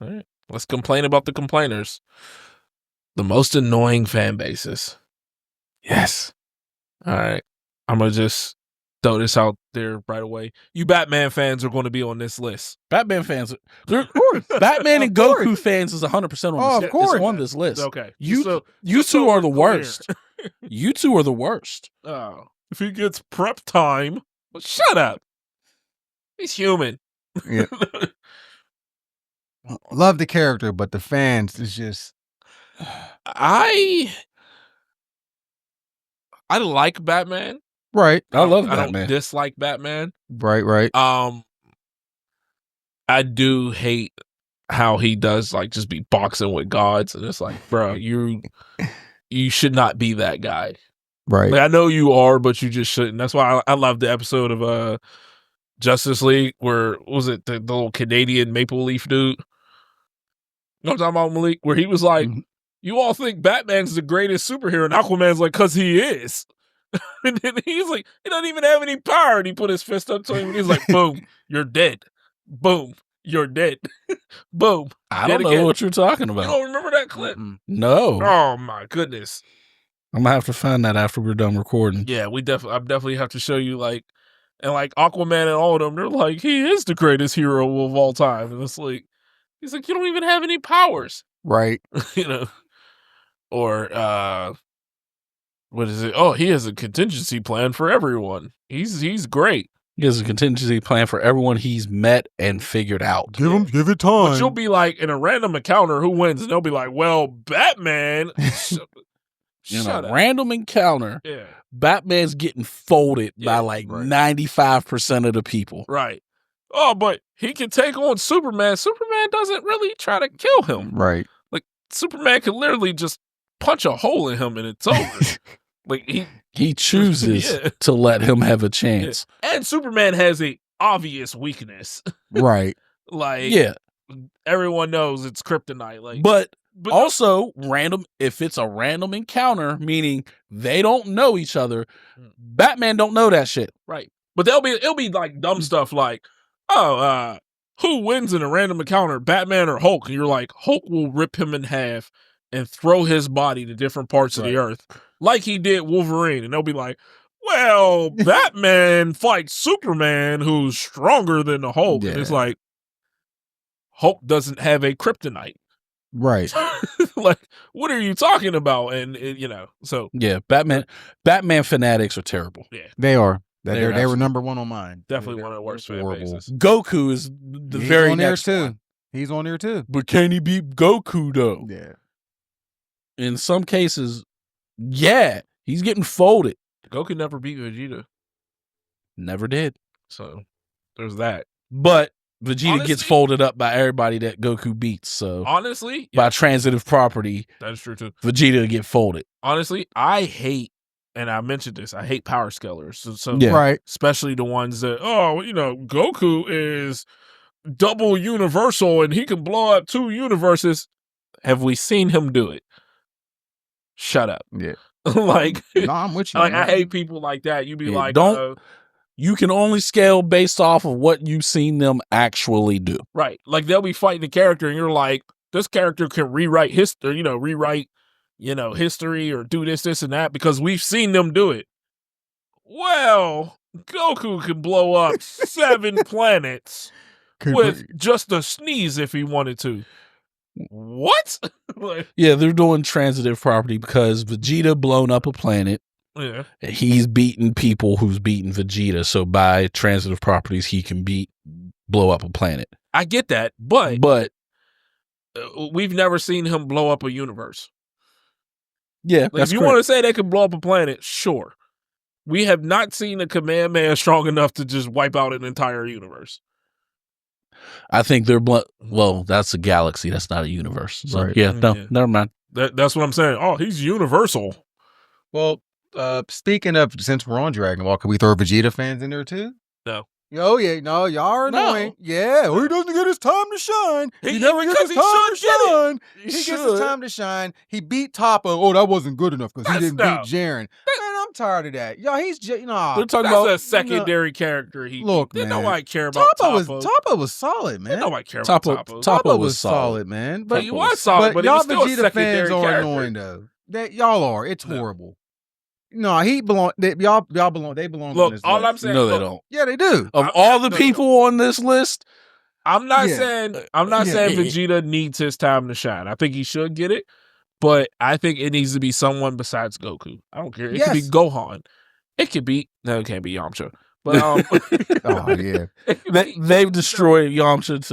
All right. Let's complain about the complainers. The most annoying fan bases. Yes. All right. I'm going to just throw this out there right away. You Batman fans are going to be on this list. Batman fans, of course. Batman and Goku fans is 100% on this. Of course, on this list. Okay, you two are the worst. You two are the worst. Oh, if he gets prep time, well, shut up. He's human. Yeah. Love the character, but the fans is just. I like Batman. Right. I love I Batman. don't dislike Batman. Right. I do hate how he does like just be boxing with gods, and it's like, bro, you should not be that guy. Right. Like, I know you are, but you just shouldn't. That's why I love the episode of Justice League where what was it the little Canadian maple leaf dude? You know what I'm talking about, Malik? Where he was like, you all think Batman's the greatest superhero, and Aquaman's like, cause he is. And then he's like, he doesn't even have any power. And he put his fist up to him and he's like, boom, you're dead. Boom, you're dead. Boom. I don't know what you're talking about. You don't remember that clip? No. Oh my goodness. I'm gonna have to find that after we're done recording. Yeah, I definitely have to show you like, and like Aquaman and all of them, they're like, he is the greatest hero of all time. And it's like, he's like, you don't even have any powers. Right. You know? Or what is it? Oh, he has a contingency plan for everyone. He's great. He has a contingency plan for everyone he's met and figured out. Give it time. But you'll be like, in a random encounter, who wins? And they'll be like, well, Batman. In a random encounter, yeah, Batman's getting folded by like 95% of the people. Right. Oh, but he can take on Superman. Superman doesn't really try to kill him. Right. Like, Superman can literally just punch a hole in him and it's over. Like, he chooses to let him have a chance. Yeah. And Superman has a obvious weakness. Right. Like, everyone knows it's kryptonite. Like, but also random, if it's a random encounter, meaning they don't know each other, Batman don't know that shit. Right. But it'll be like dumb stuff like, oh, who wins in a random encounter, Batman or Hulk? And you're like, Hulk will rip him in half and throw his body to different parts of the earth, like he did Wolverine. And they'll be like, well, Batman fights Superman, who's stronger than the Hulk. Yeah. And it's like, Hulk doesn't have a kryptonite. Right. Like, what are you talking about? And so. Yeah, Batman fanatics are terrible. Yeah. They are. They were number one on mine. Definitely one of the worst fan bases. Goku is the very next one. He's on there too. But can he beat Goku though? Yeah. In some cases, yeah, he's getting folded. Goku never beat Vegeta. Never did. So there's that. But Vegeta gets folded up by everybody that Goku beats. So honestly, by transitive property, that's true too. Vegeta get folded. Honestly, I hate, and I mentioned this, I hate power scalers. So right, especially the ones that Goku is double universal and he can blow up 2 universes. Have we seen him do it? Shut up. Yeah. Like, no, I'm with you. Like, I hate people like that. You be like, you can only scale based off of what you've seen them actually do. Right. Like, they'll be fighting a character and you're like, this character can rewrite history, history or do this and that because we've seen them do it. Well, Goku can blow up 7 planets with just a sneeze if he wanted to. What? Yeah, they're doing transitive property because Vegeta blown up a planet. Yeah. He's beaten people who's beaten Vegeta. So by transitive properties, he can blow up a planet. I get that, but we've never seen him blow up a universe. Yeah, like, if you want to say they can blow up a planet, sure. We have not seen a command man strong enough to just wipe out an entire universe. I think they're well, that's a galaxy. That's not a universe. So, right. Never mind. That's what I'm saying. Oh, he's universal. Well, speaking of, since we're on Dragon Ball, can we throw Vegeta fans in there too? No. Oh, yeah. No, y'all are annoying. Yeah. Well, he doesn't get his time to shine. He never gets his time to shine. He gets his time to shine. He beat Toppo. Oh, that wasn't good enough because he didn't beat Jiren. Man, I'm I'm tired of that. Yo, he's just They're talking That's about a secondary character. Look, didn't man. nobody care about Toppo. Toppo was solid, man. Didn't nobody care about Toppo. Toppo was solid, man. But he was solid, but he y'all was still a Vegeta fans secondary are character. annoying though. That y'all are. It's horrible. No, he belong. Y'all belong. They belong. Look, on this all list. I'm saying. No, they don't. Yeah, they do. Of all the people on this list, I'm not saying Vegeta needs his time to shine. I think he should get it, but I think it needs to be someone besides Goku. I don't care. It could be Gohan. It could be it can't be Yamcha. But oh yeah, they've destroyed Yamcha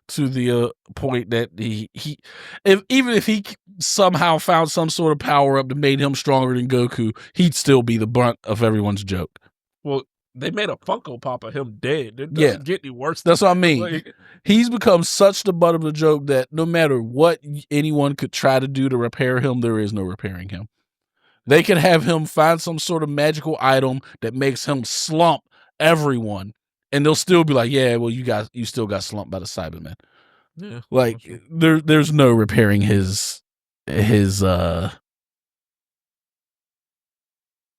to the point that even if he somehow found some sort of power up that made him stronger than Goku, he'd still be the brunt of everyone's joke. Well, they made a Funko Pop of him dead. It doesn't get any worse. That's what I mean. He's become such the butt of the joke that no matter what anyone could try to do to repair him, there is no repairing him. They can have him find some sort of magical item that makes him slump everyone, and they'll still be like, "Yeah, well, you still got slumped by the Cybermen." Yeah, like there's no repairing his. I'm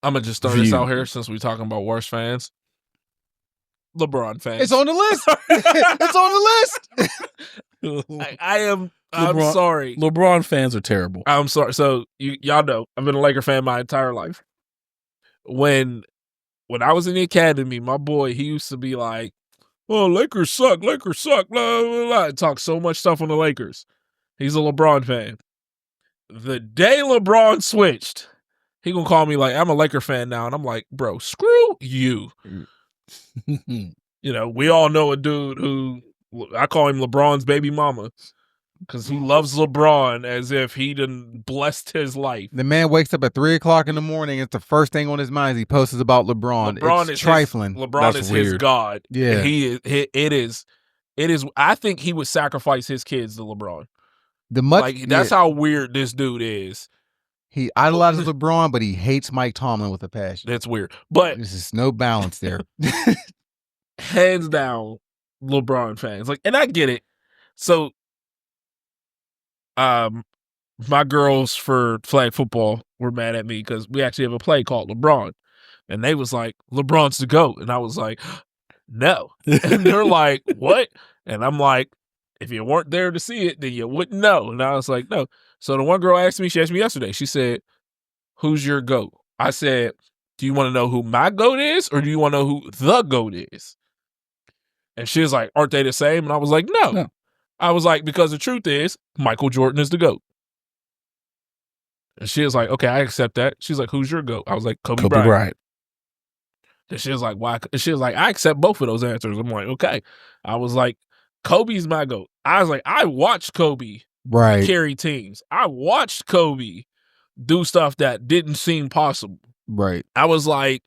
gonna just throw this out here since we're talking about worst fans. LeBron fans. It's on the list. It's on the list. I'm sorry. LeBron fans are terrible. I'm sorry. So y'all know I've been a Laker fan my entire life. When I was in the academy, my boy, he used to be like, "Oh, Lakers suck, blah, blah, blah." Talk so much stuff on the Lakers. He's a LeBron fan. The day LeBron switched, he gonna call me like, "I'm a Laker fan now," and I'm like, "Bro, screw you." We all know a dude who I call him LeBron's baby mama because he loves LeBron as if he done blessed his life. The man wakes up at 3:00 in the morning. It's the first thing on his mind. He posts about LeBron. LeBron it's is trifling. LeBron is his god. Yeah, it is. I think he would sacrifice his kids to LeBron. That's how weird this dude is. He idolizes LeBron, but he hates Mike Tomlin with a passion. That's weird. But there's just no balance there. Hands down, LeBron fans. And I get it. So my girls for flag football were mad at me because we actually have a play called LeBron. And they was like, "LeBron's the GOAT." And I was like, "No." And they're like, "What?" And I'm like, "If you weren't there to see it, then you wouldn't know." And I was like, "No." So the one girl asked me yesterday, she said, "Who's your GOAT?" I said, "Do you want to know who my GOAT is, or do you want to know who the GOAT is?" And she was like, "Aren't they the same?" And I was like, no. I was like, because the truth is, Michael Jordan is the GOAT. And she was like, "Okay, I accept that." She's like, "Who's your GOAT?" I was like, Kobe Bryant. And she was like, "Why?" She was like, "I accept both of those answers." I'm like, "Okay." I was like, "Kobe's my GOAT." I was like, I watched Kobe carry teams. I watched Kobe do stuff that didn't seem possible. Right. I was like,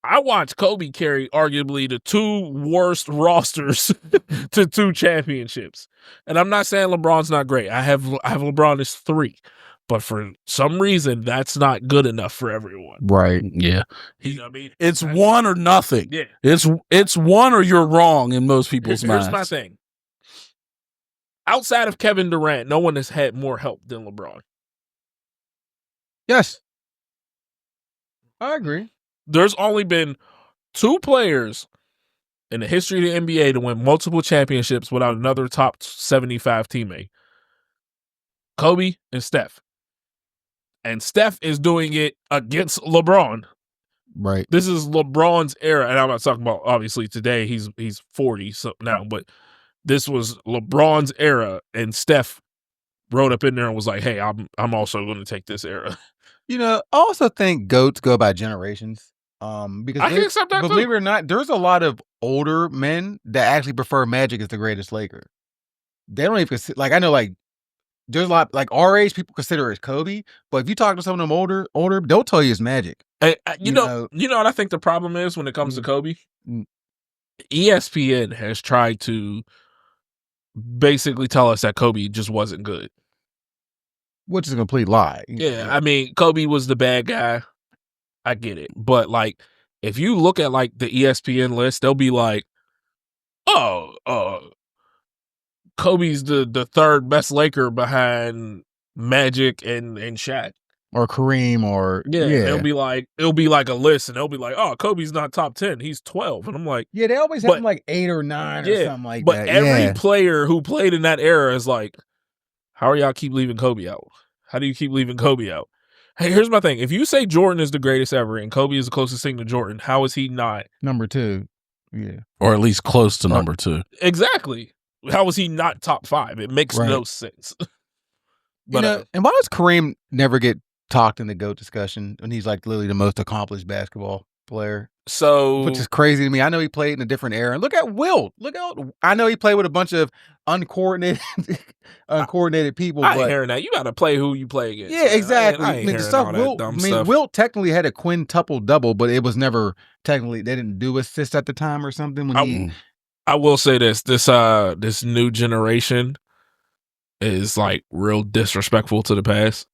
I watched Kobe carry arguably the two worst rosters to 2 championships. And I'm not saying LeBron's not great. I have LeBron as 3. But for some reason, that's not good enough for everyone. Right. Yeah. You know what I mean? It's one or nothing. Yeah. It's one or you're wrong in most people's minds. Here's my thing. Outside of Kevin Durant, no one has had more help than LeBron. Yes. I agree. There's only been 2 players in the history of the NBA to win multiple championships without another top 75 teammate. Kobe and Steph. And Steph is doing it against LeBron. Right. This is LeBron's era. And I'm not talking about, obviously, today he's 40 now, but this was LeBron's era. And Steph rode up in there and was like, "Hey, I'm also going to take this era." I also think GOATs go by generations. Because I can accept that believe it or not, there's a lot of older men that actually prefer Magic as the greatest Laker. They don't even I know there's a lot our age people consider it Kobe, but if you talk to some of them older, they'll tell you it's Magic. You know what I think the problem is when it comes to Kobe? ESPN has tried to basically tell us that Kobe just wasn't good. Which is a complete lie. Yeah, I mean, Kobe was the bad guy. I get it. But if you look at the ESPN list, they'll be like, Kobe's the 3rd best Laker behind Magic and Shaq. or Kareem or it'll be like a list, and they'll be like, oh, Kobe's not top 10, he's 12, and I'm like, they always have him like 8 or 9 or something like that. But every player who played in that era is like, how are y'all keep leaving Kobe out? How do you keep leaving Kobe out? Hey, here's my thing: if you say Jordan is the greatest ever and Kobe is the closest thing to Jordan, how is he not number 2? Yeah, or at least close to number 2. Exactly. How is he not top 5? It makes no sense. But and why does Kareem never get talked in the GOAT discussion when he's like literally the most accomplished basketball player? So, which is crazy to me. I know he played in a different era. And look at Wilt. I know he played with a bunch of uncoordinated people. I ain't hearing that. You got to play who you play against. Yeah, exactly. I ain't hearing all that dumb stuff. Wilt technically had a quintuple double, but it was never technically. They didn't do assists at the time or something. I will say this new generation is like real disrespectful to the past.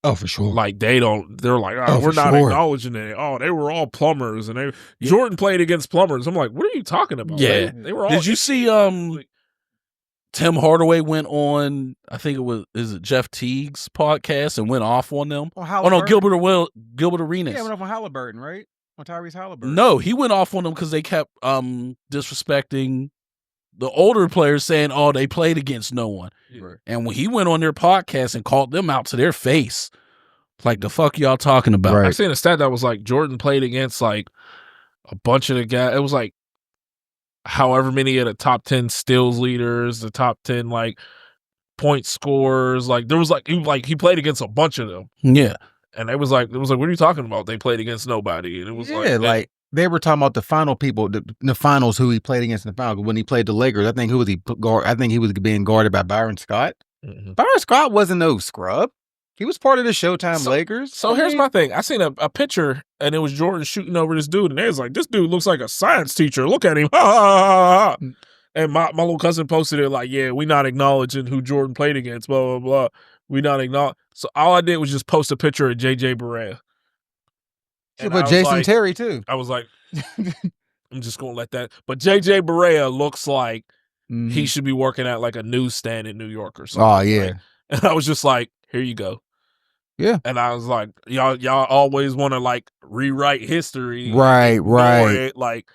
Oh, for sure. Like they're like, oh, we're not acknowledging it. Oh, they were all plumbers, and Jordan played against plumbers. I'm like, what are you talking about? Yeah, they were all. Did you see? Tim Hardaway went on, I think is it Jeff Teague's podcast and went off on them. Oh no, Gilbert Arenas. Yeah, went off on Halliburton, right? On Tyrese Halliburton. No, he went off on them because they kept disrespecting the older players, saying, "Oh, they played against no one." Right. And when he went on their podcast and called them out to their face, like, the fuck y'all talking about? Right. I seen a stat that was like Jordan played against like a bunch of the guys. It was like however many of the top 10 steals leaders, the top 10 like point scorers. Like there was he played against a bunch of them. Yeah. And it was like, what are you talking about? They played against nobody. And it was like they were talking about the final people, the finals, who he played against in the final. When he played the Lakers, I think I think he was being guarded by Byron Scott. Mm-hmm. Byron Scott wasn't no scrub. He was part of the Showtime Lakers. So here's my thing. I seen a picture, and it was Jordan shooting over this dude, and they was like, this dude looks like a science teacher. Look at him. And my little cousin posted it like, yeah, we not acknowledging who Jordan played against, blah, blah, blah. We not acknowledge. So all I did was just post a picture of JJ Barea. But Jason Terry, too. I was like, I'm just going to let that. But JJ Barea looks like he should be working at like a newsstand in New York or something. Oh, yeah. Right? And I was just like, here you go. Yeah. And I was like, y'all always want to like rewrite history. Right. It. Like,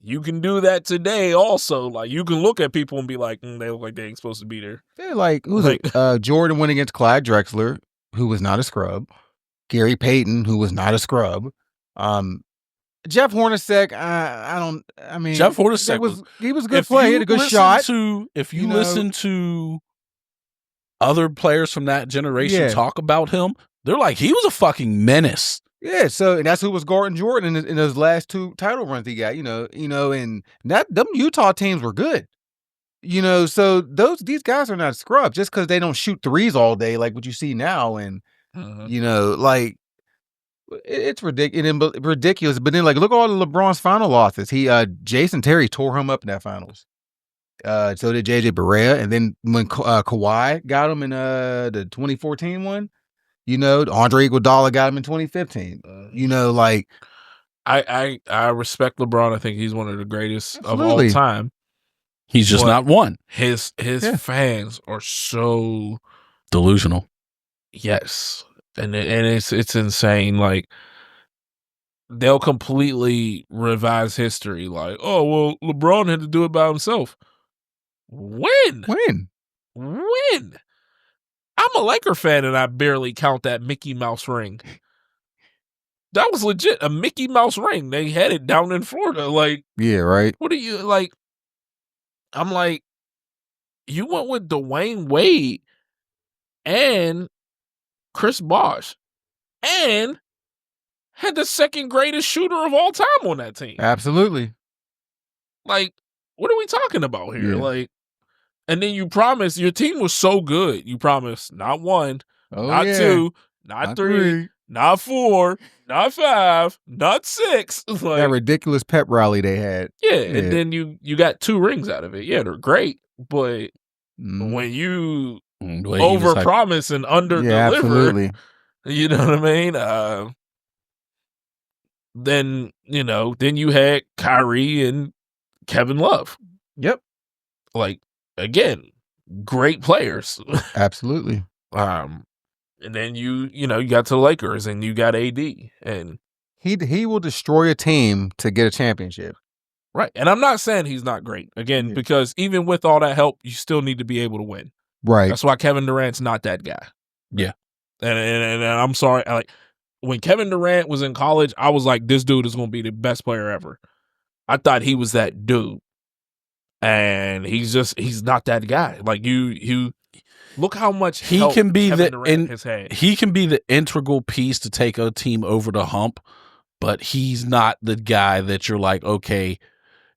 you can do that today also. Like, you can look at people and be like, they look like they ain't supposed to be there. Yeah, like, Jordan went against Clyde Drexler, who was not a scrub. Gary Payton, who was not a scrub. Jeff Hornacek, Jeff Hornacek he was a good player. He had a good shot. If you listen to other players from that generation talk about him, they're like, he was a fucking menace. Yeah, and that's who was guarding Jordan in those last 2 title runs he got. And them Utah teams were good. So these guys are not scrubs just because they don't shoot threes all day like what you see now. And like it's ridiculous. But then like look at all the LeBron's final losses. Jason Terry tore him up in that finals. So did JJ Barea, and then when Kawhi got him in the 2014 one, Andre Iguodala got him in 2015. Like I respect LeBron. I think he's one of the greatest of all time. He's just not one. His fans are so delusional. Yes, and it's insane. Like they'll completely revise history. Like, oh well, LeBron had to do it by himself. When? I'm a Laker fan and I barely count that Mickey Mouse ring. That was legit a Mickey Mouse ring. They had it down in Florida. Like, yeah, right. What are you like? I'm like, you went with Dwayne Wade and Chris Bosh and had the second greatest shooter of all time on that team. Absolutely. Like, what are we talking about here? Yeah. Like, and then you promised your team was so good. You promised not 1, not 2, not 3, not 4, not 5, not 6. Like, that ridiculous pep rally they had. Yeah, and then you got 2 rings out of it. Yeah, they're great, but when you overpromise and under-deliver, absolutely. You know what I mean? Then you had Kyrie and Kevin Love. Yep. Like, again, great players. Absolutely. And then you got to the Lakers and you got AD, and he will destroy a team to get a championship. Right. And I'm not saying he's not great. Again, because even with all that help, you still need to be able to win. Right. That's why Kevin Durant's not that guy. Yeah. And I'm sorry, like when Kevin Durant was in college, I was like, this dude is going to be the best player ever. I thought he was that dude. And he's not that guy. Like you look how much he help can be Kevin Durant has had. He can be the integral piece to take a team over the hump, but he's not the guy that you're like, okay,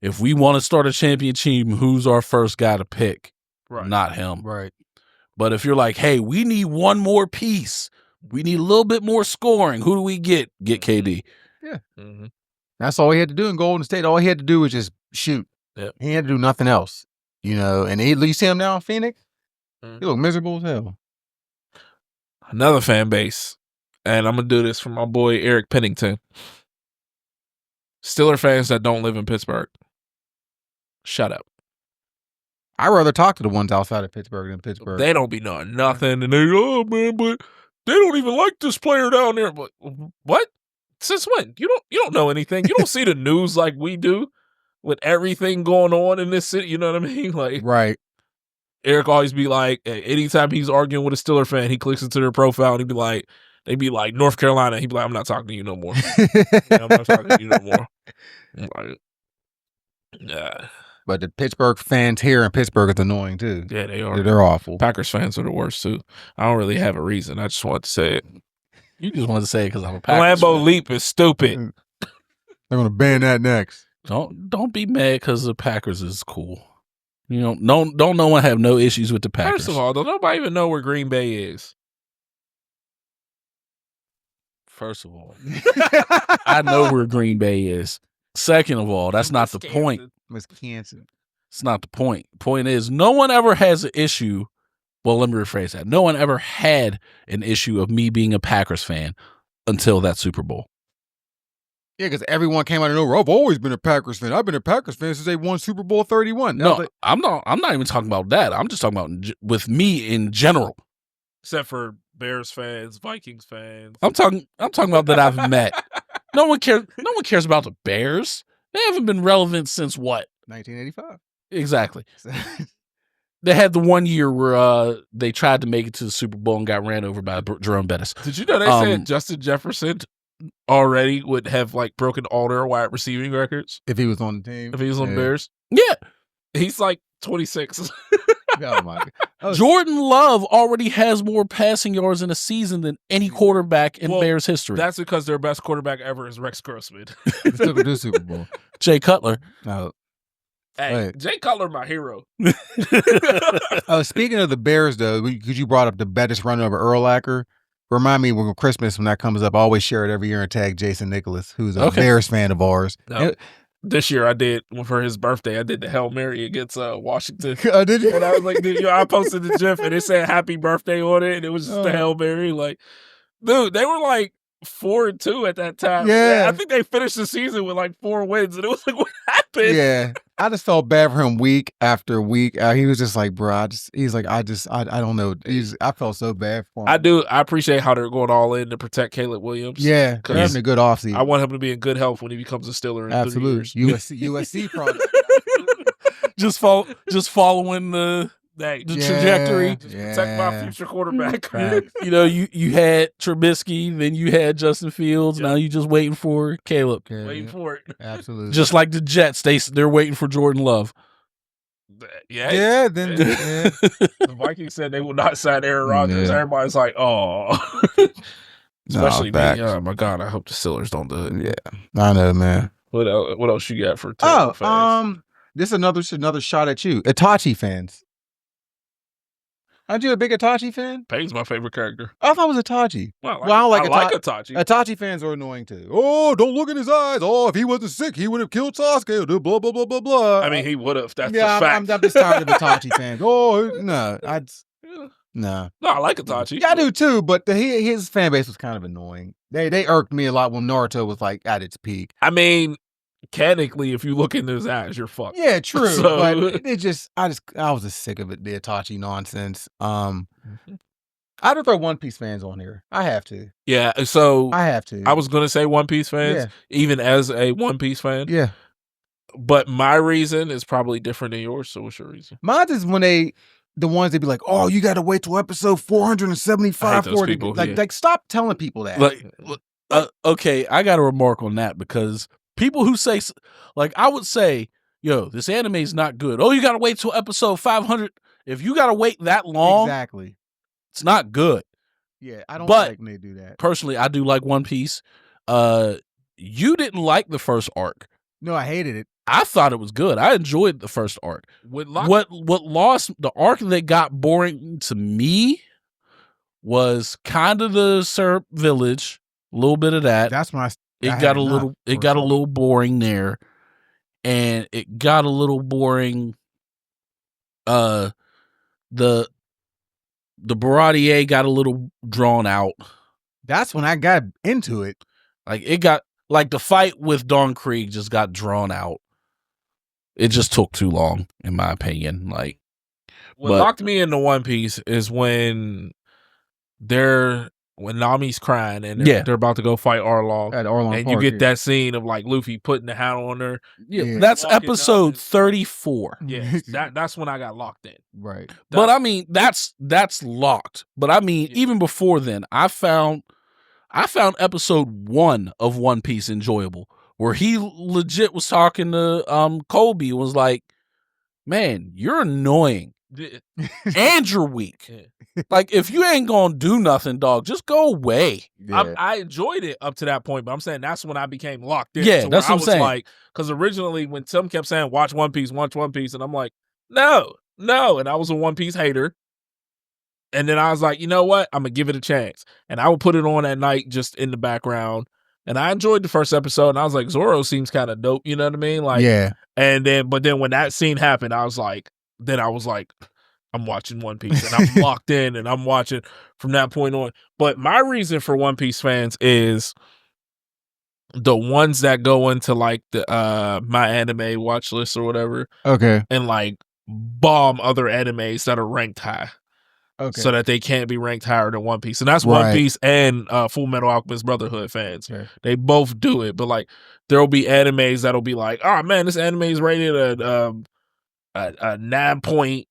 if we want to start a champion team, who's our first guy to pick? Right. Not him. Right. But if you're like, hey, we need one more piece, we need a little bit more scoring, who do we get? Get KD. Yeah. Mm-hmm. That's all he had to do in Golden State. All he had to do was just shoot. Yep. He had to do nothing else. And you see him now in Phoenix? He look miserable as hell. Another fan base, and I'm going to do this for my boy Eric Pennington. Steeler fans that don't live in Pittsburgh. Shut up. I'd rather talk to the ones outside of Pittsburgh than Pittsburgh. They don't be knowing nothing, and they oh man, but they don't even like this player down there. But what? Since when? You don't know anything. You don't see the news like we do with everything going on in this city. You know what I mean? Like, right. Eric always be like, anytime he's arguing with a Steeler fan, he clicks into their profile and they'd be like North Carolina. He'd be like, I'm not talking to you no more. I'm not talking to you no more. I'm like, yeah. But the Pittsburgh fans here in Pittsburgh is annoying too. Yeah, they are. They're awful. Packers fans are the worst too. I don't really have a reason. I just want to say it. You just wanted to say it because I'm a Packers Lambeau fan. Leap is stupid. They're gonna ban that next. Don't be mad because the Packers is cool. Don't no one have no issues with the Packers. First of all, don't nobody even know where Green Bay is. First of all, I know where Green Bay is. Second of all, that's not the point. Wisconsin. It's not the point. Point is, no one ever has an issue. Well, let me rephrase that. No one ever had an issue of me being a Packers fan until that Super Bowl. Yeah, because everyone came out of nowhere. I've always been a Packers fan. I've been a Packers fan since they won Super Bowl 31. No, I'm not even talking about that. I'm just talking about with me in general. Except for Bears fans, Vikings fans. I'm talking about that I've met. No one cares about the Bears. They haven't been relevant since what? 1985. Exactly. They had the 1 year where they tried to make it to the Super Bowl and got ran over by Jerome Bettis. Did you know they said Justin Jefferson already would have like broken all their wide receiving records if he was on the team? If he was on the Bears? Yeah. He's like 26. Oh my God. Jordan Love already has more passing yards in a season than any quarterback in Bears history. That's because their best quarterback ever is Rex Grossman. They took him to the Super Bowl. Jay Cutler. No. Hey, Wait. Jay Cutler, my hero. Speaking of the Bears, though, because you brought up the Bettis run over Urlacher, remind me when Christmas, when that comes up, I always share it every year and tag Jason Nicholas, who's a Bears fan of ours. No. This year I did, for his birthday, I did the Hail Mary against Washington. Did you? And I was like, dude, I posted the GIF and it said happy birthday on it. And it was just the Hail Mary. Like, dude, they were like 4-2 at that time. Yeah. I think they finished the season with like 4 wins. And it was like, what happened? Yeah. I just felt bad for him week after week. He was just like, bro, I don't know. I felt so bad for him. I appreciate how they're going all in to protect Caleb Williams. Yeah. They're having a good offseason. I want him to be in good health when he becomes a Steeler in 3 years. USC product. just following the trajectory. Just protect my future quarterback. You had Trubisky, then you had Justin Fields. Now you just waiting for Caleb. Waiting for it. Absolutely. Just like the Jets, they're waiting for Jordan Love. Yeah. The Vikings said they will not sign Aaron Rodgers. Yeah. Everybody's like, oh. Especially me. Oh my God, I hope the Steelers don't do it. Yeah. I know, man. What else you got for fans? This is another shot at you. Itachi fans. Aren't you a big Itachi fan? Payne's my favorite character. I thought it was Itachi. Well, I like Itachi. Itachi fans are annoying too. Oh, don't look in his eyes. Oh, if he wasn't sick, he would have killed Sasuke. Blah, blah, blah, blah, blah. I mean, he would have. That's a fact. I'm just tired of Itachi fans. Oh, no. No, I like Itachi. Yeah, I do too, but his fan base was kind of annoying. They irked me a lot when Naruto was like at its peak. I mean, mechanically, if you look into his eyes, you're fucked. Yeah, true. But I was just sick of it, the Itachi nonsense. I'd throw One Piece fans on here. I have to. Yeah, so I have to. I was gonna say One Piece fans, even as a One Piece fan. Yeah. But my reason is probably different than yours. So what's your reason? Mine is when the ones they be like, oh, you got to wait till episode 475 for it. Like, stop telling people that. Okay, I got a remark on that because people who say, like, I would say, yo, this anime is not good. Oh, you got to wait till episode 500. If you got to wait that long, exactly, it's not good. Yeah, I don't like when they do that. Personally, I do like One Piece. You didn't like the first arc. No, I hated it. I thought it was good. I enjoyed the first arc. What lost the arc that got boring to me was kind of the Syrup Village, a little bit of that. That's when it got a little boring there, and it got a little boring. The Baratier got a little drawn out. That's when I got into it. Like it got like the fight with Dawn Krieg just got drawn out. It just took too long, in my opinion. Like what locked me into One Piece is when Nami's crying and they're about to go fight Arlong. At Arlong and Park, you get that scene of like Luffy putting the hat on her. Yeah. That's episode 34. Yeah, that's when I got locked in. Right. But I mean, that's locked. But I mean, even before then, I found episode 1 of One Piece enjoyable, where he legit was talking to Colby and was like, man, you're annoying. And you're weak. Like, if you ain't gonna do nothing, dog, just go away. Yeah. I enjoyed it up to that point, but I'm saying that's when I became locked in. Yeah, that's what I'm saying. Like, because originally when some kept saying, watch One Piece, and I'm like, no. And I was a One Piece hater. And then I was like, you know what? I'm going to give it a chance. And I would put it on at night just in the background. And I enjoyed the first episode. And I was like, Zoro seems kind of dope. You know what I mean? Like, yeah. But then when that scene happened, I was like, I'm watching One Piece. And I'm locked in and I'm watching from that point on. But my reason for One Piece fans is the ones that go into like the my anime watch list or whatever. Okay. And like bomb other animes that are ranked high. Okay. So that they can't be ranked higher than One Piece. And that's One Piece and Full Metal Alchemist Brotherhood fans. Okay. They both do it. But like there'll be animes that'll be like, oh man, this anime is rated at a 9.8.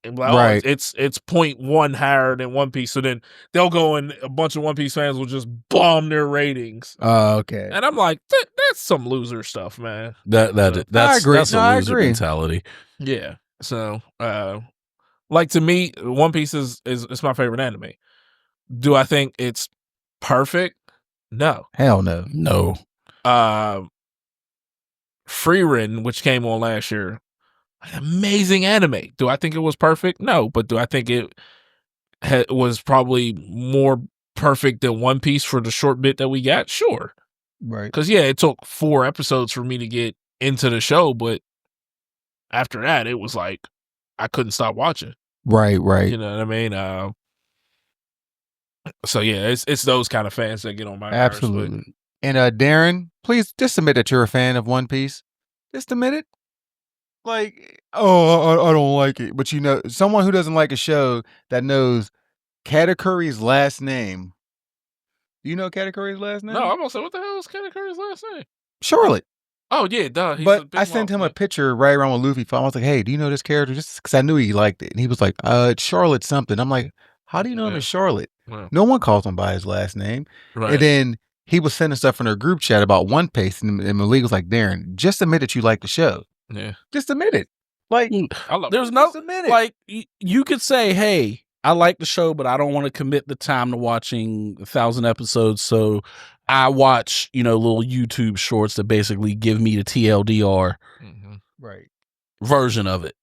And like, oh, it's 0.1 higher than One Piece. So then they'll go and a bunch of One Piece fans will just bomb their ratings. Okay. And I'm like, that's some loser stuff, man. That's a loser mentality. Yeah. So like to me, One Piece is my favorite anime. Do I think it's perfect? No. Hell no. No. Frieren, which came on last year, an amazing anime. Do I think it was perfect? No. But do I think it was probably more perfect than One Piece for the short bit that we got? Sure. Right. Because yeah, it took 4 episodes for me to get into the show, but after that, it was like I couldn't stop watching. Right. You know what I mean? So yeah, it's those kind of fans that get on my nerves. Absolutely. And Darren, please just admit that you're a fan of One Piece. Just admit it. Like, oh, I don't like it. But you know, someone who doesn't like a show that knows Katakuri's last name. Do you know Katakuri's last name? No, I'm gonna say, what the hell is Katakuri's last name? Charlotte. Oh yeah, duh. But I sent him a picture right around when Luffy fought. I was like, hey, do you know this character? Just because I knew he liked it. And he was like, it's Charlotte something. I'm like, how do you know him as Charlotte? Wow. No one calls him by his last name. Right. And then he was sending stuff in our group chat about One Piece, and Malik was like, Darren, just admit that you like the show. Yeah. Just admit it. Like, there's no, like, you could say, hey, I like the show, but I don't want to commit the time to watching 1,000 episodes. So I watch, little YouTube shorts that basically give me the TLDR version of it.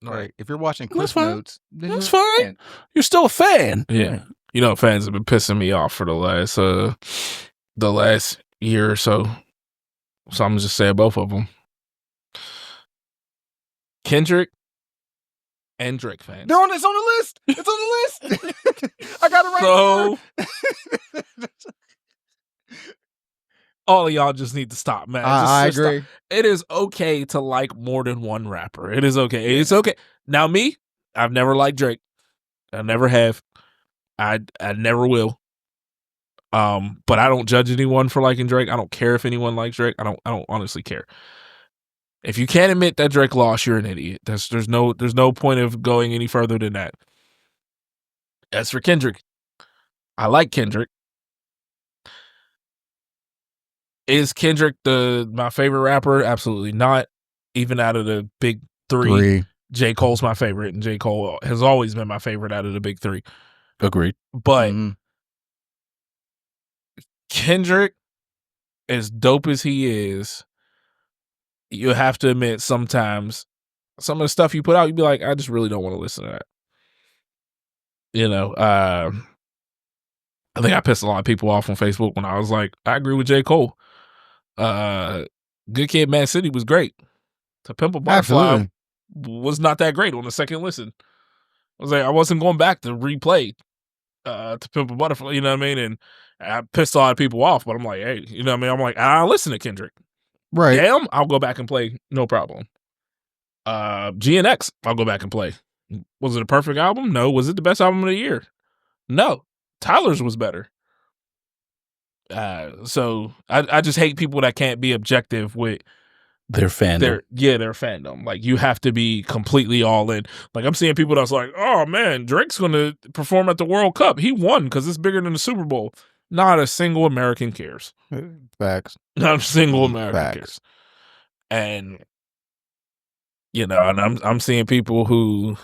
Right. If you're watching Cliff Notes, then that's fine. You're still a fan. Yeah. Fans have been pissing me off for the last year or so. So I'm gonna just say both of them. Kendrick and Drake fans. It's on the list. It's on the list. I got it right. So all of y'all just need to stop, man. I agree. Stop. It is okay to like more than one rapper. It is okay. It's okay. Now me, I've never liked Drake. I never have. I never will. But I don't judge anyone for liking Drake. I don't care if anyone likes Drake. I don't honestly care. If you can't admit that Drake lost, you're an idiot. There's no point of going any further than that. As for Kendrick, I like Kendrick. Is Kendrick my favorite rapper? Absolutely not. Even out of the big three. J. Cole's my favorite, and J. Cole has always been my favorite out of the big three. Agreed. But Kendrick, as dope as he is, you have to admit sometimes some of the stuff you put out, you'd be like, I just really don't want to listen to that. You know, I think I pissed a lot of people off on Facebook when I was like, I agree with J. Cole. Good Kid, Mad City was great. To Pimp a Butterfly was not that great on the second listen. I was like, I wasn't going back to replay To Pimp a Butterfly, you know what I mean? And I pissed a lot of people off, but I'm like, hey, you know what I mean? I'm like, I'll listen to Kendrick. Right. Damn, I'll go back and play, no problem. GNX, I'll go back and play. Was it a perfect album? No. Was it the best album of the year? No. Tyler's was better. So I just hate people that can't be objective with their fandom. Their fandom. Like, you have to be completely all in. Like, I'm seeing people that's like, oh man, Drake's gonna perform at the World Cup. He won because it's bigger than the Super Bowl. Not a single American cares. Facts. Not a single American cares. And you know, and I'm seeing people who,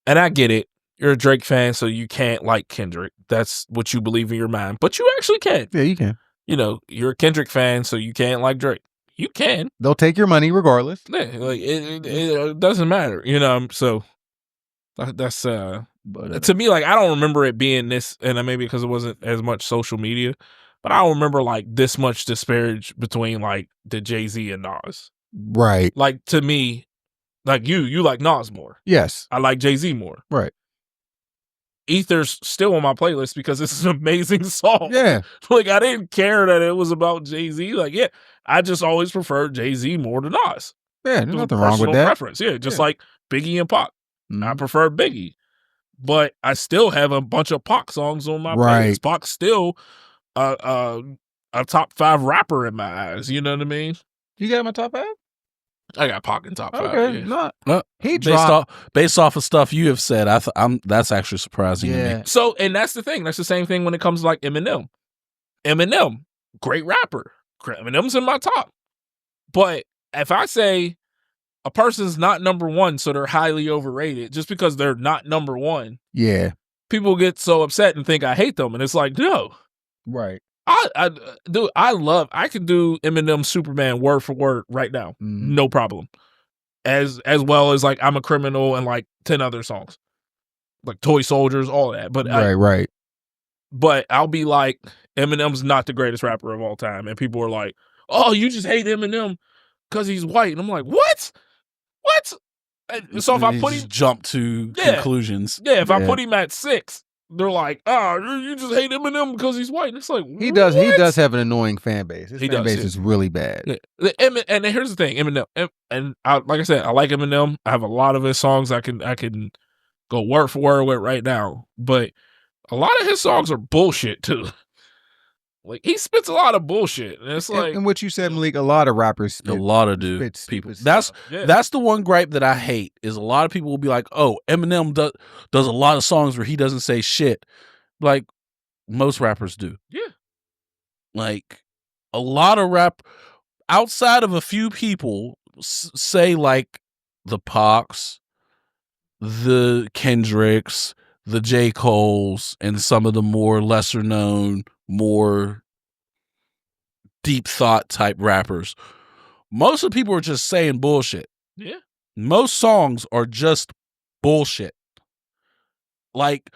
and I get it. You're a Drake fan, so you can't like Kendrick. That's what you believe in your mind. But you actually can. Yeah, you can. You know, you're a Kendrick fan, so you can't like Drake. You can. They'll take your money regardless. Yeah, like it doesn't matter, you know. So that's but to me, like, I don't remember it being this, and maybe because it wasn't as much social media, but I don't remember like this much disparage between like the Jay-Z and Nas. Right. Like, to me, like you like Nas more. Yes. I like Jay-Z more. Right. Ether's still on my playlist because it's an amazing song. Yeah. Like, I didn't care that it was about Jay-Z. Like, yeah, I just always preferred Jay-Z more than Nas. Yeah, there's nothing wrong with that. Preference. Yeah, just like Biggie and Pac. I prefer Biggie. But I still have a bunch of Pac songs on my playlist. Pac's still a top 5 rapper in my eyes. You know what I mean? You got my top 5? I got Pac in top 5. Okay, yeah. No, he based off of stuff you have said. That's actually surprising to me. So, and that's the thing. That's the same thing when it comes to like Eminem. Eminem, great rapper. Eminem's in my top. But if I say a person's not number one, so they're highly overrated, just because they're not number one, people get so upset and think I hate them, and it's like, no, right. I can do Eminem Superman word for word right now. No problem. As well as like I'm a Criminal and like 10 other songs. Like Toy Soldiers, all that. But right. But I'll be like, Eminem's not the greatest rapper of all time. And people are like, oh, you just hate Eminem because he's white. And I'm like, what? And so if I put him jump to conclusions. Yeah, if I put him at 6, they're like, oh, you just hate Eminem because he's white. And it's like, he does have an annoying fan base. His fan base is really bad. Yeah. And here's the thing, Eminem, and like I said, I like Eminem. I have a lot of his songs I can go word for word with right now, but a lot of his songs are bullshit too. Like, he spits a lot of bullshit, and it's like, and what you said, Malik, a lot of rappers spit. A lot of people. That's the one gripe that I hate, is a lot of people will be like, oh, Eminem does a lot of songs where he doesn't say shit. Like, most rappers do. Yeah. Like, a lot of rap, outside of a few people, say like the Pacs, the Kendricks, the J. Coles, and some of the more lesser known, more deep thought type rappers. Most of the people are just saying bullshit. Yeah. Most songs are just bullshit. Like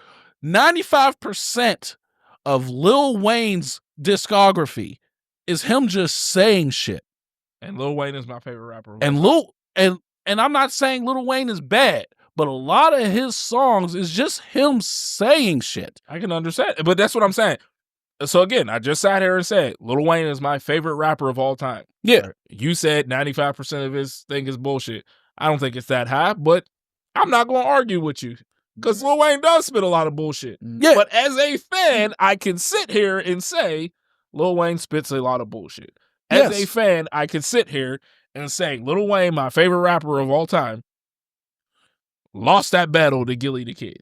95% of Lil Wayne's discography is him just saying shit. And Lil Wayne is my favorite rapper. And I'm not saying Lil Wayne is bad, but a lot of his songs is just him saying shit. I can understand, but that's what I'm saying. So again, I just sat here and said Lil Wayne is my favorite rapper of all time. Yeah. You said 95% of his thing is bullshit. I don't think it's that high, but I'm not going to argue with you. Because Lil Wayne does spit a lot of bullshit. Yeah. But as a fan, I can sit here and say Lil Wayne spits a lot of bullshit. As a fan, I can sit here and say Lil Wayne, my favorite rapper of all time, lost that battle to Gilly the Kid.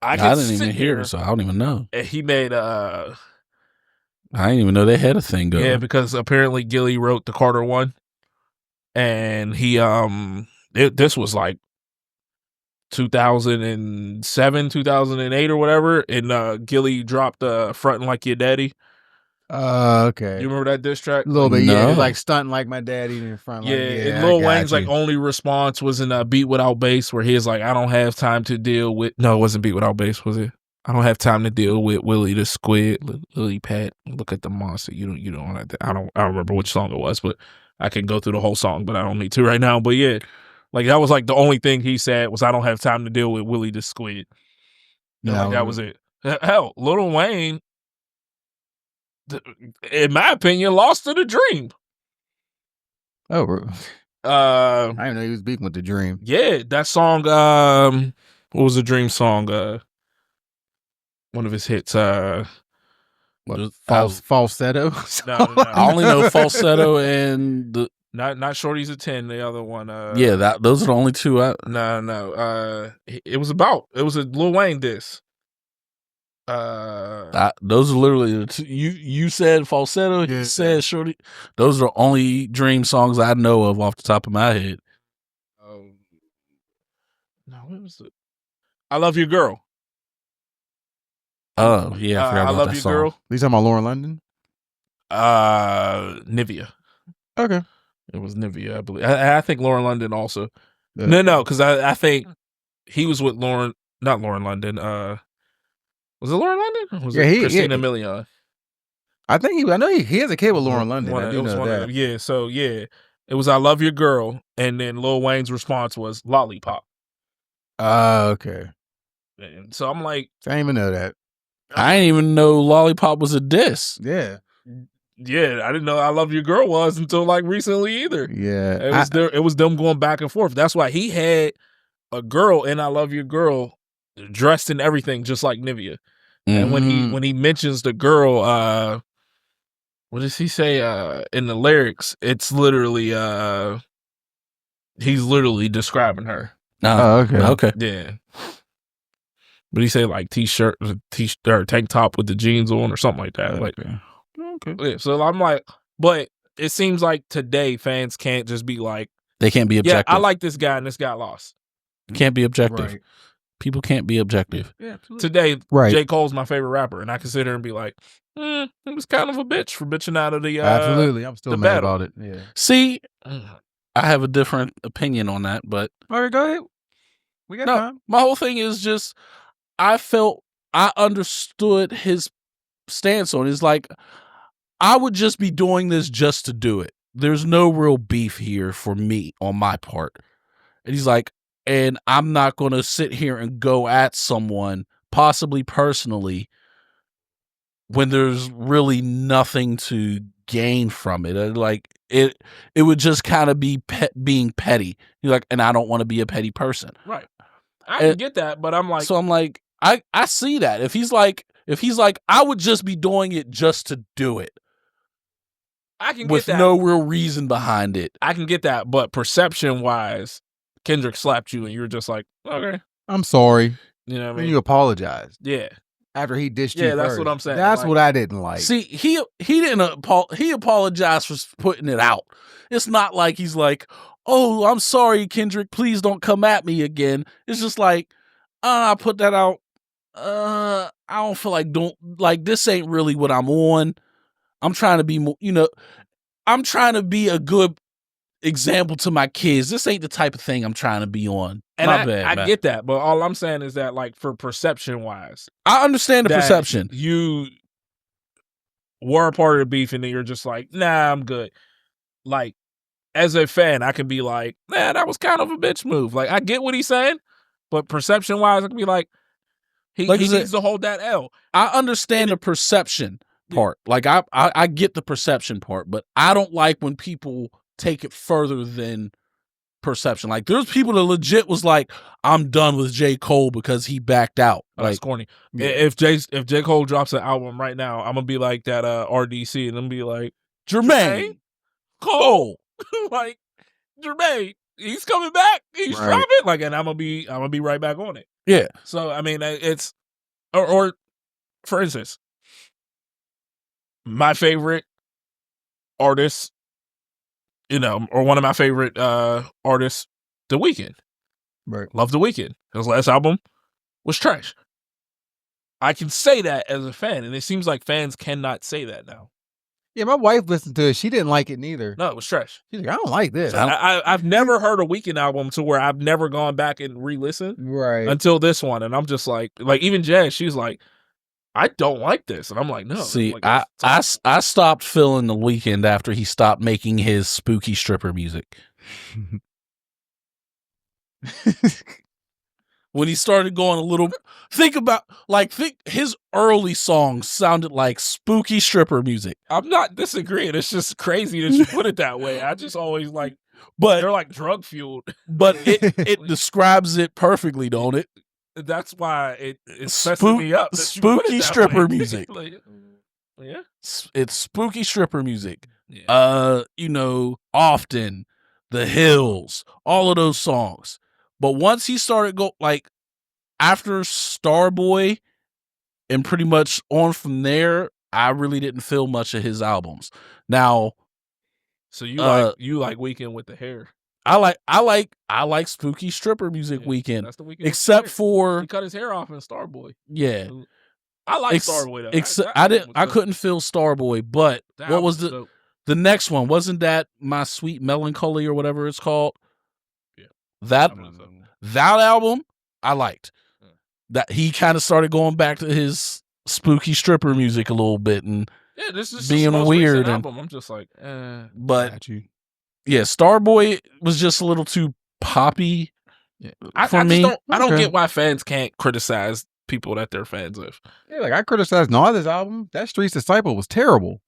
I didn't even hear, so I don't even know. And he made I didn't even know they had a thing going. Yeah, because apparently Gilly wrote the Carter one, and he this was like 2007, 2008 or whatever, and Gilly dropped "Frontin' Like Your Daddy." Okay. You remember that diss track? A little bit, No. yeah. It's like stunting like my daddy in front. Yeah, like, and Lil Wayne's like only response was in Beat Without Bass, where he was like, "I don't have time to deal with." No, it wasn't Beat Without Bass, was it? I don't have time to deal with Willie the Squid, Lily Pat. Look at the monster. You don't have to. I don't remember which song it was, but I can go through the whole song, but I don't need to right now. But yeah, like that was like the only thing he said was, "I don't have time to deal with Willie the Squid." No, like that was it. Hell, Lil Wayne, in my opinion, lost to the Dream. Oh, bro. I didn't know he was beating with the Dream. Yeah, that song. What was the Dream song? One of his hits. Falsetto. No. I only know Falsetto and the Not Shorty's a 10. The other one. yeah, those are the only two. No. It was a Lil Wayne diss. Those are literally the two. You said Falsetto. Yeah. You said Shorty. Those are the only Dream songs I know of off the top of my head. No, what was it? I Love Your Girl. Oh yeah, I forgot about I Love that Your song. Girl. You talking about Lauren London? Nivea. Okay. It was Nivea, I believe. I think Lauren London also. No, because I think he was with not Lauren London. Was it Lauren London? Or was it Christina Milian? I know he has a kid with Lauren London. I do know that. Yeah, so yeah, it was I Love Your Girl, and then Lil Wayne's response was Lollipop. Okay. And so I'm like, I didn't even know that. I didn't even know Lollipop was a diss. Yeah. Yeah, I didn't know I Love Your Girl was until like recently either. Yeah. It was them going back and forth. That's why he had a girl in I Love Your Girl dressed in everything just like Nivea. And when he mentions the girl, what does he say in the lyrics? It's literally he's literally describing her. Okay. Yeah. But he say like t-shirt or tank top with the jeans on or something like that. Like, okay. Yeah, so I'm like, but it seems like today fans can't just be like, they can't be objective. Yeah, I like this guy and this guy lost. Can't be objective. Right. People can't be objective. Yeah, absolutely. Today, Right. J. Cole's my favorite rapper, and I can sit here and be like, he was kind of a bitch for bitching out of the absolutely. I'm still the mad battle. about it. Yeah. See, I have a different opinion on that, but All right, go ahead. We got time. My whole thing is just I felt I understood his stance on it. It's like I would just be doing this just to do it. There's no real beef here for me on my part. And he's like, and I'm not going to sit here and go at someone, possibly personally, when there's really nothing to gain from it. Like it would just kind of be being petty. You're like, and I don't want to be a petty person. Right. I can get that, but I'm like, so I'm like, I see that. If he's like, I would just be doing it just to do it. I can with get that. No real reason behind it. I can get that, but perception wise, Kendrick slapped you and you were just like, okay. I'm sorry. You know what I Then mean? you apologized. Yeah. After he dissed you. Yeah, that's first. what I'm saying. That's like, what I didn't like. See, he didn't he apologized for putting it out. It's not like he's like, oh, I'm sorry, Kendrick, please don't come at me again. It's just like, I put that out. I don't feel like this ain't really what I'm on. I'm trying to be more, I'm trying to be a good example to my kids. This ain't the type of thing I'm trying to be on. And I get that, but all I'm saying is that, like, for perception wise, I understand the perception. You were a part of the beef, and then you're just like, nah, I'm good. Like, as a fan, I can be like, nah, that was kind of a bitch move. Like, I get what he's saying, but perception wise, I can be like, he needs to hold that L. I understand the perception part. Like, I get the perception part, but I don't like when people take it further than perception. Like there's people that legit was like, I'm done with J. Cole because he backed out. Oh, like that's corny. Yeah. If J. Cole drops an album right now, I'm gonna be like that RDC, and I'm gonna be like, Jermaine Cole. Like Jermaine, he's coming back. He's dropping. Like, and I'm gonna be right back on it. Yeah. So I mean, it's or for instance, my favorite artist, or one of my favorite artists, The Weeknd. Right. Love The Weeknd. His last album was trash. I can say that as a fan, and it seems like fans cannot say that now. Yeah, my wife listened to it. She didn't like it neither. No, it was trash. She's like, I don't like this. I've never heard a Weeknd album to where I've never gone back and re-listened until this one, and I'm just like even Jazz, she's like, I don't like this, and I'm like, no. See, like, I stopped feeling The Weeknd after he stopped making his spooky stripper music. When he started going a little, think his early songs sounded like spooky stripper music. I'm not disagreeing. It's just crazy that you put it that way. I just always but they're like drug fueled. But it describes it perfectly, don't it? That's why it's messing me up. Spooky stripper music. Yeah, it's spooky stripper music. Yeah. Often, The Hills, all of those songs. But once he started after Starboy and pretty much on from there, I really didn't feel much of his albums. Now, so you like Weeknd with the hair. I like spooky stripper music. Weeknd. That's the Weeknd. Except for he cut his hair off in Starboy. Yeah. I like Starboy though. I couldn't feel Starboy, but what was the next one? Wasn't that My Sweet Melancholy or whatever it's called? That album I liked. That he kind of started going back to his spooky stripper music a little bit and this is being weird. Album. I'm just like, but yeah, Starboy was just a little too poppy for me. I don't get why fans can't criticize people that they're fans of. Yeah, like I criticized Nas' album. That Street's Disciple was terrible.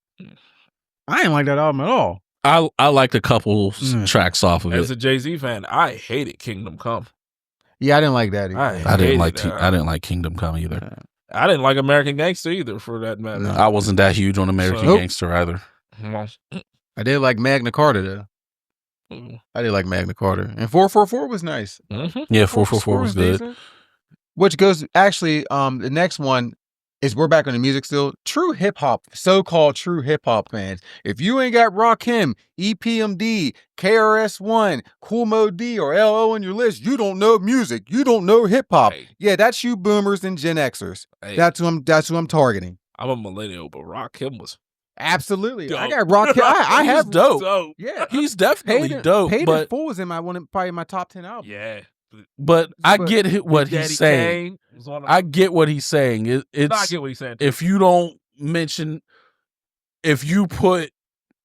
I didn't like that album at all. I liked a couple tracks off of it. As a Jay-Z fan, I hated Kingdom Come. Yeah, I didn't like that either. I didn't like Kingdom Come either. I didn't like American Gangster either, for that matter. I wasn't that huge on American Gangster either. I did like Magna Carta though. I did like Magna Carta, and 444 was nice. Mm-hmm. Yeah, 444 was good. Decent. Which goes actually, the next one is we're back on the music still. True hip hop, so-called true hip hop fans. If you ain't got Rakim, EPMD, KRS-One, Cool Mo D, or LO on your list, you don't know music. You don't know hip hop. Hey. Yeah, that's you boomers and Gen Xers. Hey. That's who I'm targeting. I'm a millennial, but Rakim was absolutely dope. I got Rakim. I have dope. Yeah, he's definitely dope. Paid but in Full is in probably my top 10 albums. Yeah. But I get what he's saying. I get what he's saying. I get what he's saying. If you don't mention, if you put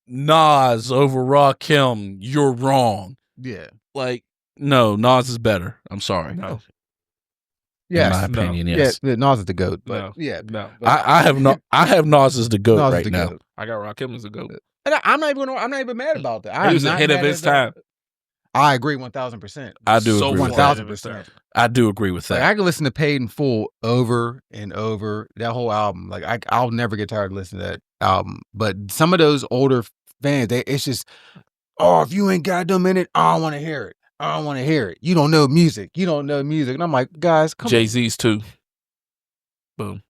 Nas over Rakim, you're wrong. Yeah. Like, no, Nas is better. I'm sorry. No. Yes. In my opinion, yes. Yeah, Nas is the GOAT. But No. yeah. No. I have Nas as the GOAT Nas is right the now. GOAT. I got Rakim as a GOAT. And I'm not even mad about that. He was a hit of his time. I agree 1000%. I do So agree with far that. ahead of his time. I do agree with Like, that. I can listen to Paid in Full over and over, that whole album. Like I'll never get tired of listening to that album. But some of those older fans, it's just, if you ain't got them in it, I don't want to hear it. I don't want to hear it. You don't know music. You don't know music. And I'm like, guys, come on. Jay-Z's too. Boom.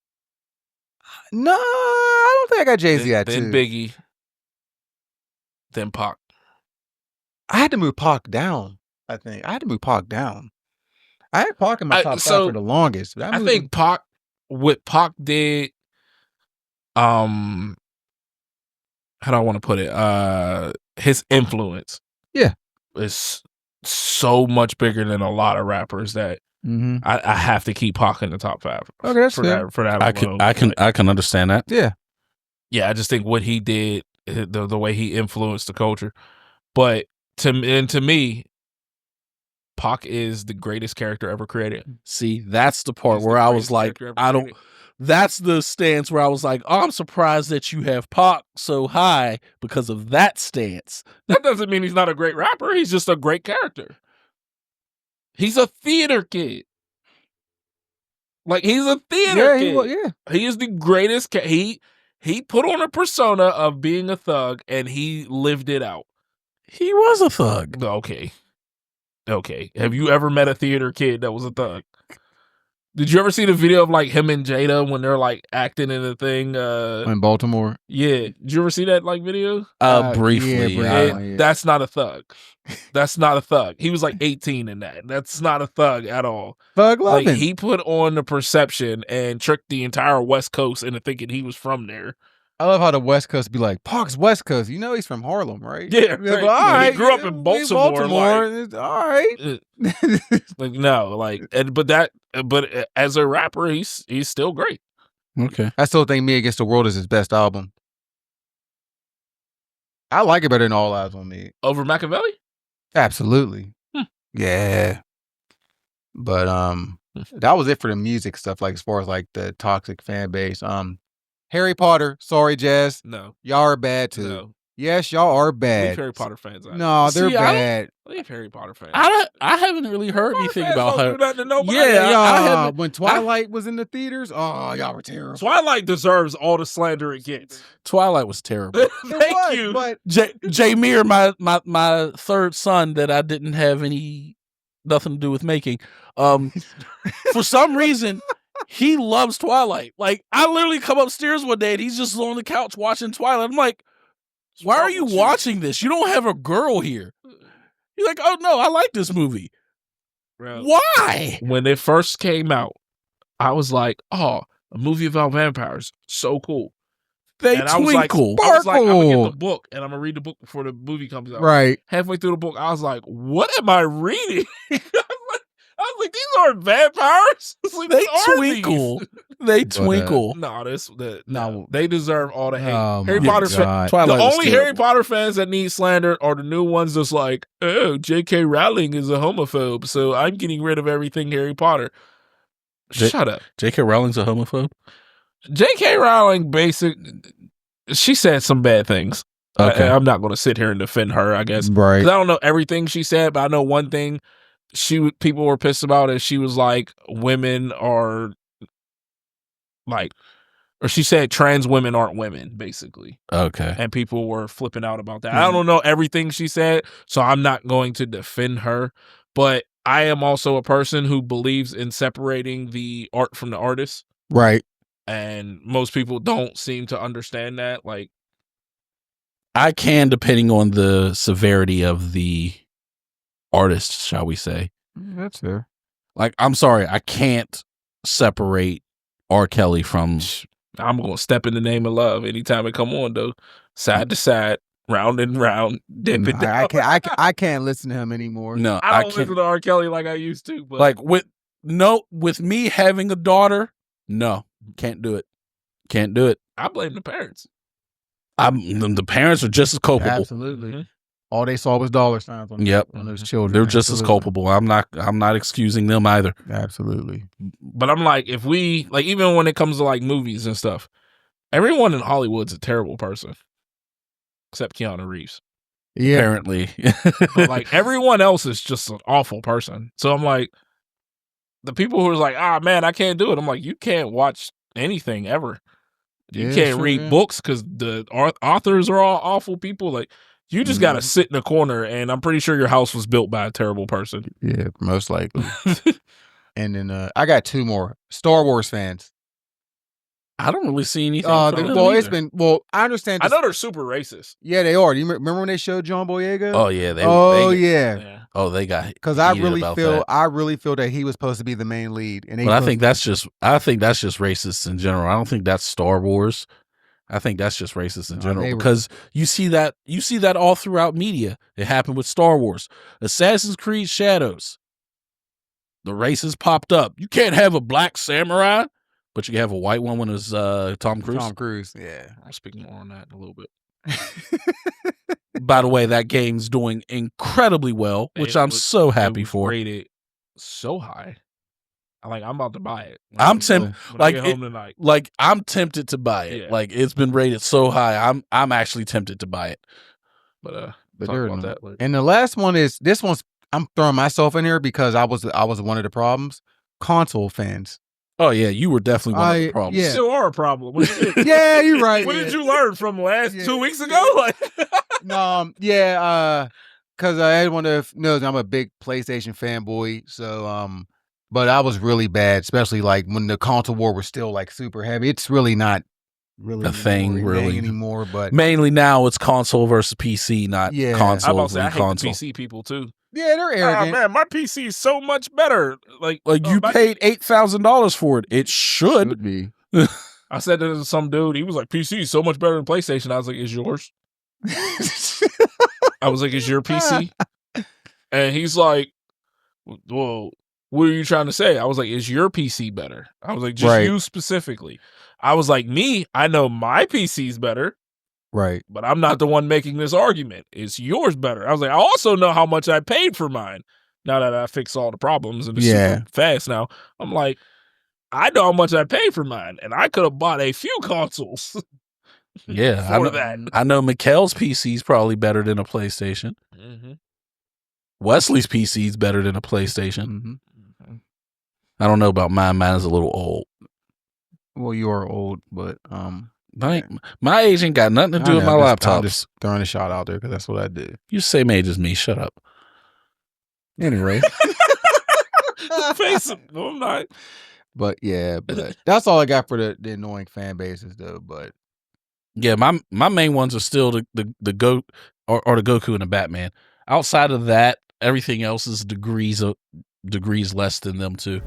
No, I don't think I got Jay-Z at Then two. Biggie. Then Pac. I had to move Pac down, I think. I had to move Pac down. I had Pac in my top 5 for the longest. But I think Pac, what Pac did, how do I want to put it? His influence, is so much bigger than a lot of rappers that I have to keep Pac in the top 5. Okay, that's for fair. that. I can understand that. Yeah, I just think what he did, the way he influenced the culture, but to me, Pac is the greatest character ever created. See, that's the part He's where the I was greatest like, character ever I don't. created. that's the stance where I was like, oh, I'm surprised that you have Pac so high because of that stance. That doesn't mean he's not a great rapper. He's just a great character. He's a theater kid. Like, he's a theater kid. He is the greatest. He put on a persona of being a thug, and he lived it out. He was a thug. Okay. Have you ever met a theater kid that was a thug? Did you ever see the video of like him and Jada when they're like acting in a thing? In Baltimore? Yeah. Did you ever see that like video? Briefly. That's not a thug. That's not a thug. He was like 18 in that. That's not a thug at all. Thug loving. Like, he put on the perception and tricked the entire West Coast into thinking he was from there. I love how the West Coast be like, Pac's West Coast. You know he's from Harlem, right? Yeah, right. But, all right. He grew up in Baltimore. Like, all right. Like, no, like, but as a rapper, he's still great. Okay. I still think Me Against the World is his best album. I like it better than All Eyes on Me. Over Machiavelli? Absolutely. Yeah. But that was it for the music stuff, like as far as like the toxic fan base. Harry Potter, sorry, Jazz. No. Y'all are bad too. No. Yes, y'all are bad. Leave Harry Potter fans out. No, they're bad. Leave Harry Potter fans. I haven't really heard anything about her. Yeah, I haven't. When Twilight was in the theaters, oh, y'all were terrible. Twilight deserves all the slander it gets. Twilight was terrible. Thank you. But Jameer, my third son that I didn't have nothing to do with making, for some reason, he loves Twilight. Like, I literally come upstairs one day and he's just on the couch watching Twilight. I'm like, why are you watching this? You don't have a girl here. He's like, oh no, I like this movie. Bro, why? When it first came out, I was like, oh, a movie about vampires. So cool. They and twinkle. I was like, I'm going to get the book and I'm going to read the book before the movie comes out. Right. Halfway through the book, I was like, what am I reading? I was like, these aren't vampires. Like, they twinkle. They twinkle. No, they deserve all the hate. Harry Potter fans. The only Harry Potter fans that need slander are the new ones that's like, oh, J.K. Rowling is a homophobe, so I'm getting rid of everything Harry Potter. Shut up. J.K. Rowling's a homophobe? J.K. Rowling, she said some bad things. Okay. I'm not going to sit here and defend her, I guess. Right. 'Cause I don't know everything she said, but I know one thing people were pissed about, and she was like, women are like, or she said trans women aren't women, basically. Okay. And people were flipping out about that. I don't know everything she said, so I'm not going to defend her, but I am also a person who believes in separating the art from the artist. Right. And most people don't seem to understand that. Like, I can, depending on the severity of the artist, shall we say. That's fair. Like, I'm sorry, I can't separate R. Kelly from... I'm going to step in the name of love anytime it come on, though. Side to side, round and round, dip it down. I can't listen to him anymore. No, I don't listen to R. Kelly like I used to. But like, with me having a daughter, no, can't do it. Can't do it. I blame the parents. The parents are just as culpable. Absolutely. Mm-hmm. All they saw was dollar signs on those children. They're just as culpable. I'm not excusing them either. Absolutely. But I'm like, if we, like, even when it comes to like movies and stuff, everyone in Hollywood's a terrible person. Except Keanu Reeves. Yeah. Apparently. But like, everyone else is just an awful person. So I'm like, the people who are like, man, I can't do it. I'm like, you can't watch anything ever. You can't read books because the authors are all awful people. Like, you just got to sit in a corner, and I'm pretty sure your house was built by a terrible person. Yeah, most likely. And then I got two more. Star Wars fans. I don't really see anything. I understand. I know they're super racist. Yeah, they are. Do you remember when they showed John Boyega? Oh yeah. They got. Because I really feel that he was supposed to be the main lead, and I think that's just racist in general. I don't think that's Star Wars. I think that's just racist in general because you see that all throughout media. It happened with Star Wars, Assassin's Creed Shadows. The races popped up. You can't have a black samurai, but you can have a white one when it's Tom Cruise. Tom Cruise, yeah. I'll speak more on that in a little bit. By the way, that game's doing incredibly well, which I'm so happy for. Rated so high. I'm about to buy it. I'm tempted. like get home tonight. Like I'm tempted to buy it. Yeah. Like it's been rated so high. I'm actually tempted to buy it. But But talk about that later. And the last one is this one's. I'm throwing myself in here because I was one of the problems. Console fans. Oh yeah, you were definitely one of the problems. You still are a problem. Yeah, you're right. What did you learn from last 2 weeks ago? Like, No, because everyone knows I'm a big PlayStation fanboy. So, but I was really bad, especially like when the console war was still like super heavy. It's really not really a thing really anymore. But mainly now it's console versus PC, not console versus I hate console. the PC people too. Yeah, they're arrogant. Oh man, my PC is so much better. Like you paid $8,000 for it. It should be. I said that to some dude. He was like, PC is so much better than PlayStation. I was like, is yours? I was like, is your PC? And he's like, well, what are you trying to say? I was like, is your PC better? I was like, just you specifically. I was like, me, I know my PC's better. Right. But I'm not the one making this argument. Is yours better? I was like, I also know how much I paid for mine. Now that I fixed all the problems and it's super fast now, I'm like, I know how much I paid for mine, and I could have bought a few consoles. Yeah, I know Mikhail's PC is probably better than a PlayStation. Mm-hmm. Wesley's PC is better than a PlayStation. Mm-hmm. I don't know about mine. Mine is a little old. Well, you are old, but my age ain't got nothing to do with my laptop. I'm just throwing a shot out there because that's what I do. You same age as me. Shut up. Anyway. Face it. No, I'm not. But that's all I got for the annoying fan bases though. But yeah, my main ones are still the goat or the Goku and the Batman. Outside of that, everything else is degrees less than them too.